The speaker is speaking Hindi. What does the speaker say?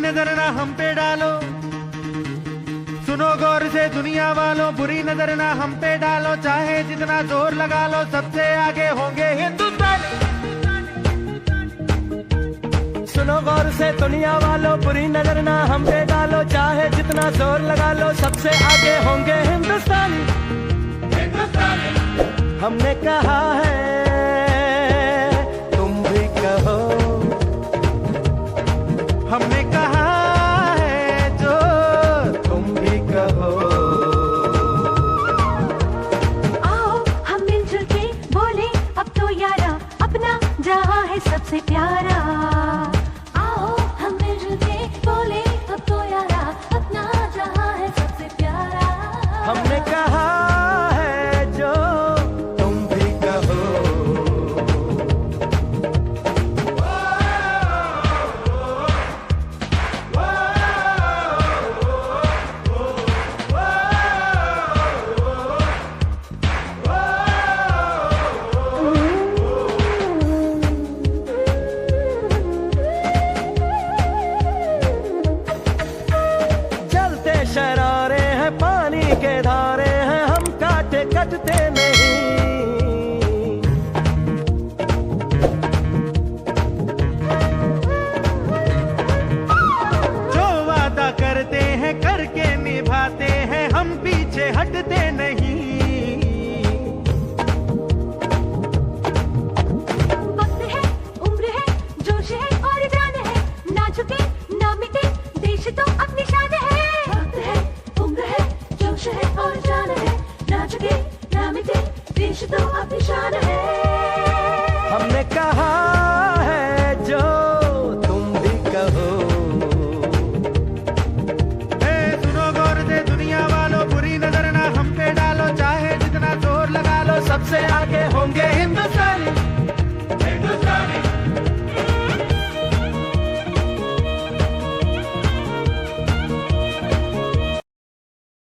नजर ना हम पे डालो, सुनो गौर से दुनिया वालों, बुरी नजर ना हम पे डालो, चाहे जितना जोर लगा लो सबसे आगे होंगे हिंदुस्तानी। सुनो गौर से दुनिया वालों, बुरी नजर ना हम पे डालो, चाहे जितना जोर लगा लो सबसे आगे होंगे हिंदुस्तानी। हमने कहा है तुम भी कहो, हमने कहा है जो तुम भी कहो। आओ हम मिलजुल के बोले अब तो यारा, अपना जहां है सबसे प्यारा। आओ हम मिलजुल के बोले अब तो यारा, अपना जहां है सबसे प्यारा। हमने कहा है जो तुम भी कहो। जलते शरारे हैं, पानी के धारे हैं, हम काटे कटते नहीं। जो वादा करते हैं करके निभाते हैं, हम पीछे हटते नहीं। वक्त है, उम्र है, जोश है और जान है, ना झुके ना मिटे देश तो अपनी शान है। वक्त है, उम्र है, जोश है और जान है, ना झुके ना मिटे देश तो अपनी शान है। हमने कहा है जो तुम भी कहो। सुनो गौर से दुनिया वालों, बुरी नजर ना हम पे डालो, चाहे जितना जोर लगा लो सबसे आगे